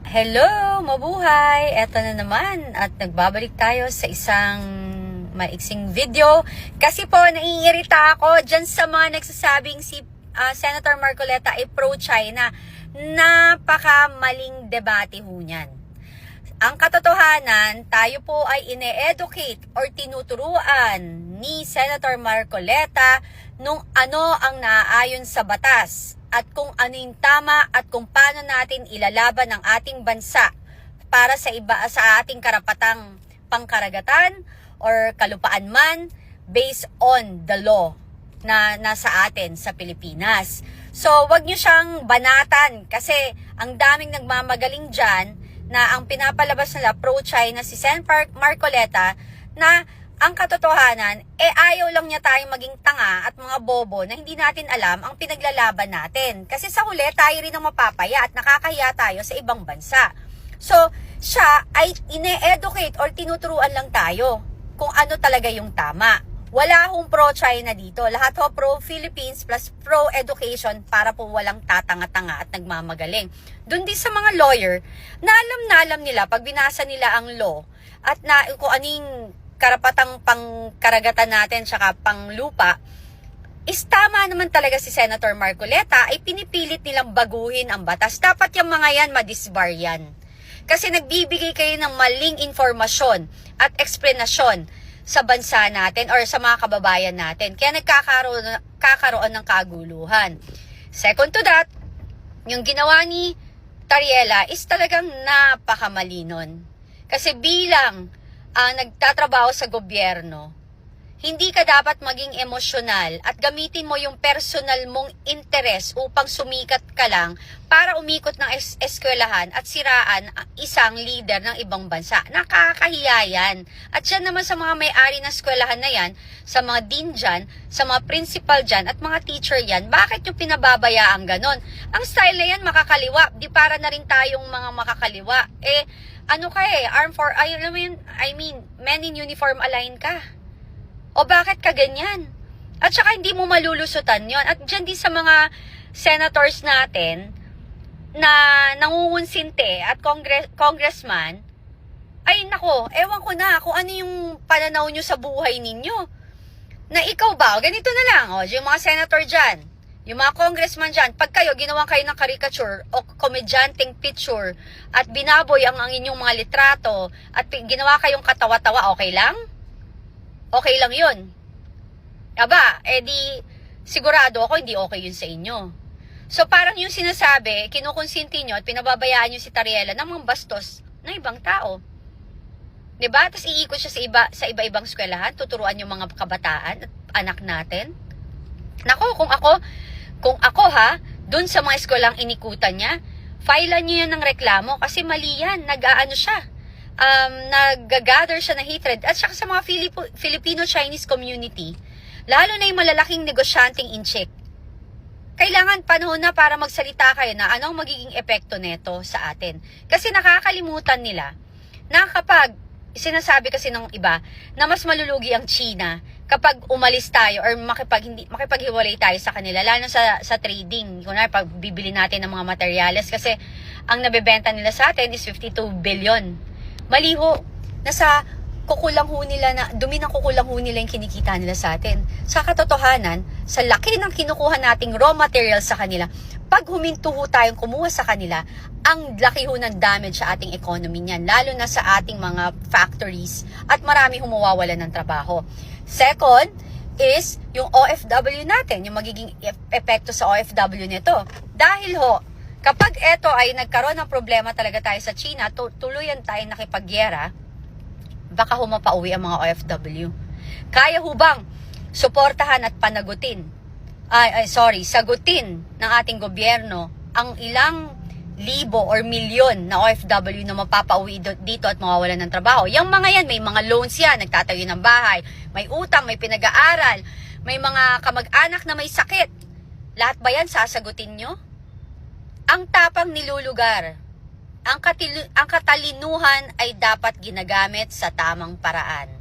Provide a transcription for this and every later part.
Hello, mabuhay! Eto na naman at nagbabalik tayo sa isang maiksing video kasi po naiirita ako dyan sa mga nagsasabing si Senator Marcoleta ay pro-China. Napaka-maling debate ho niyan. Ang katotohanan, tayo po ay ine-educate or tinuturuan ni Senator Marcoleta nung ano ang naaayon sa batas at kung ano yung tama at kung paano natin ilalaban ang ating bansa para sa ating karapatang pangkaragatan or kalupaan man based on the law na nasa atin sa Pilipinas. So, wag nyo siyang banatan kasi ang daming nagmamagaling dyan na ang pinapalabas nila pro-China si Senator Marcoleta na ang katotohanan, ayaw lang niya tayong maging tanga at mga bobo na hindi natin alam ang pinaglalaban natin. Kasi sa huli, tayo rin ang mapapaya at nakakahiya tayo sa ibang bansa. So, siya ay ine-educate or tinuturuan lang tayo kung ano talaga yung tama. Wala hong pro-China dito. Lahat ho pro-Philippines plus pro-education para po walang tatanga-tanga at nagmamagaling. Doon din sa mga lawyer, na alam nila pag binasa nila ang law at na kung aning karapatang pangkaragatan natin tsaka panglupa, is tama naman talaga si Senator Marcoleta ay pinipilit nilang baguhin ang batas. Dapat yung mga yan madisbar yan. Kasi nagbibigay kayo ng maling informasyon at eksplenasyon sa bansa natin or sa mga kababayan natin. Kaya nagkakaroon ng kaguluhan. Second to that, yung ginawa ni Tariela is talagang napakamali nun. Kasi bilang nagtatrabaho sa gobyerno, hindi ka dapat maging emosyonal at gamitin mo yung personal mong interes upang sumikat ka lang para umikot ng eskwelahan at siraan isang leader ng ibang bansa. Nakakahiya yan. At yan naman sa mga may-ari ng eskwelahan na yan, sa mga dean dyan, sa mga principal dyan at mga teacher yan, bakit yung pinababayaan ganon? Ang style na yan makakaliwa, di para na rin tayong mga makakaliwa. Men in uniform align ka. O bakit ka ganyan? At saka hindi mo malulusutan yon. At dyan din sa mga senators natin na nangungunsinte at congressman, ay nako, ewan ko na kung ano yung pananaw nyo sa buhay ninyo. Na ikaw ba, ganito na lang, yung mga senator dyan, yung mga congressman dyan, pag ginawa kayo ng caricature o komedyanteng picture at binaboy ang inyong mga litrato at ginawa kayong katawa-tawa, okay lang? Okay lang yun. Aba, sigurado ako hindi okay yun sa inyo. So parang yung sinasabi, kinukonsinti nyo at pinababayaan nyo si Tariela ng mga bastos ng ibang tao. Diba? Tapos iikot siya sa iba-ibang eskwelahan, tuturuan yung mga kabataan at anak natin. Nako, kung ako dun sa mga eskwelang inikutan niya, filean nyo yan ng reklamo kasi mali yan, nag-gather siya na hatred at saka sa mga Filipino-Chinese community, lalo na yung malalaking negosyanteng in-check. Kailangan panahon na para magsalita kayo na anong magiging epekto neto sa atin. Kasi nakakalimutan nila na kapag sinasabi kasi ng iba na mas malulugi ang China kapag umalis tayo or makipaghiwalay tayo sa kanila, lalo sa trading. Kunwari, pag bibili natin ng mga materyales kasi ang nabebenta nila sa atin is 52 billion. Mali ho, nasa kukulang ho nila dumi ng kukulang ho nila yung kinikita nila sa atin. Sa katotohanan, sa laki ng kinukuha nating raw materials sa kanila, pag huminto ho tayong kumuha sa kanila, ang laki ho ng damage sa ating economy niyan, lalo na sa ating mga factories at marami humawawalan ng trabaho. Second is yung OFW natin, yung magiging epekto sa OFW nito. Dahil ho, kapag ito ay nagkaroon ng problema talaga tayo sa China, tuluyan tayo nakipagyera, baka humapauwi ang mga OFW. Kaya ho bang suportahan at sagutin ng ating gobyerno ang ilang libo or milyon na OFW na mapapauwi dito at mawawalan ng trabaho? Yung mga yan, may mga loans yan, nagtatayo ng bahay, may utang, may pinag-aaral, may mga kamag-anak na may sakit. Lahat ba yan sasagutin nyo? Ang tapang nilulugar. Ang katalinuhan ay dapat ginagamit sa tamang paraan.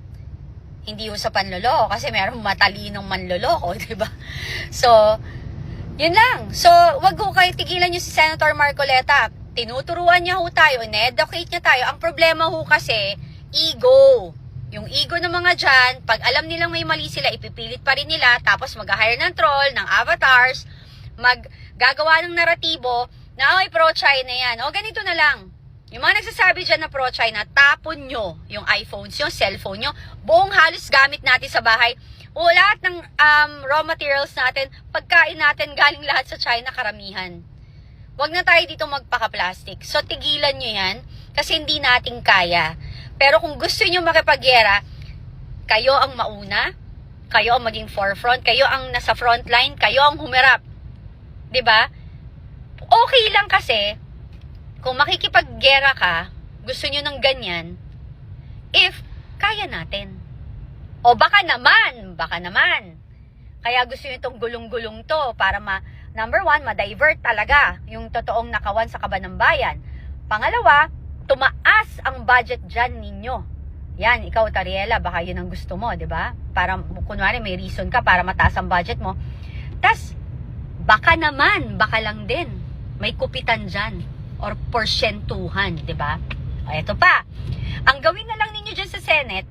Hindi yung sa panloloko kasi merong matalinong manloloko, diba? So, yun lang. So, wag ko kayo tigilan nyo si Senator Marcoleta. tinuturuan niya ho tayo, in-educate niya tayo. Ang problema ho kasi, ego. Yung ego ng mga dyan, pag alam nilang may mali sila, ipipilit pa rin nila, tapos mag-hire ng troll, ng avatars, gagawa ng naratibo, na ay pro-China yan. O ganito na lang. Yung mga nagsasabi dyan na pro-China, tapon nyo yung iPhones nyo, cellphone nyo, buong halos gamit natin sa bahay, o lahat ng raw materials natin, pagkain natin, galing lahat sa China, karamihan. Huwag na tayo dito magpaka-plastic. So, tigilan nyo yan kasi hindi natin kaya. Pero kung gusto nyo makipagyera, kayo ang mauna, kayo ang maging forefront, kayo ang nasa frontline, kayo ang humirap. 'Di ba? Okay lang kasi, kung makikipagyera ka, gusto nyo ng ganyan, if kaya natin. O baka naman. Kaya gusto nyo itong gulong-gulong to para number one, ma-divert talaga yung totoong nakawan sa kaban ng bayan. Pangalawa, tumaas ang budget dyan ninyo. Yan, ikaw, Tariela, baka yun ang gusto mo, di ba? Para, kunwari, may reason ka para mataas ang budget mo. Tas, baka lang din, may kupitan dyan or porsyentuhan, di ba? O, eto pa. Ang gawin na lang ninyo dyan sa Senate,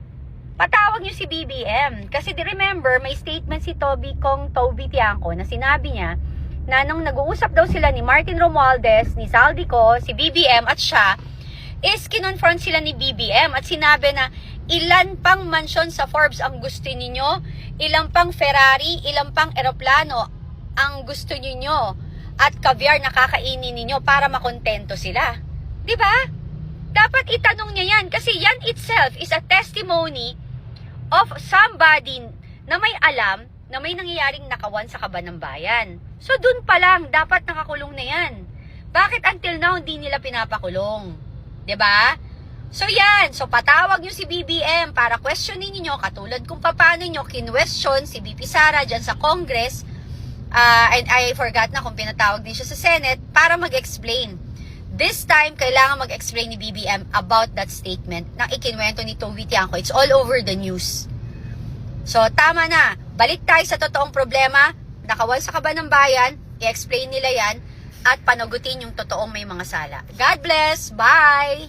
patawag nyo si BBM. Kasi remember, may statement si Toby Tiangco na sinabi niya na nung nag-uusap daw sila ni Martin Romualdez, ni Saldico, si BBM at siya, is kinonfront sila ni BBM at sinabi na ilan pang mansyon sa Forbes ang gusto ninyo, ilang pang Ferrari, ilang pang eroplano ang gusto ninyo at caviar na kakainin ninyo para makontento sila. Diba? Dapat itanong niya yan kasi yan itself is a testimony of somebody na may alam na may nangyayaring nakawan sa kaban ng bayan. So, dun pa lang, dapat nakakulong na yan. Bakit until now, hindi nila pinapakulong? 'Di ba? So, yan. So, patawag nyo si BBM para questionin niyo katulad kung paano nyo kinwestiyon si BP Sara dyan sa Congress. And I forgot na kung pinatawag din siya sa Senate para mag-explain. This time, kailangan mag-explain ni BBM about that statement na ikinwento ni Toby Tiangco. It's all over the news. So, tama na. Balik tayo sa totoong problema. Nakawan sa kaban ng bayan. I-explain nila yan. At panagutin yung totoong may mga sala. God bless. Bye!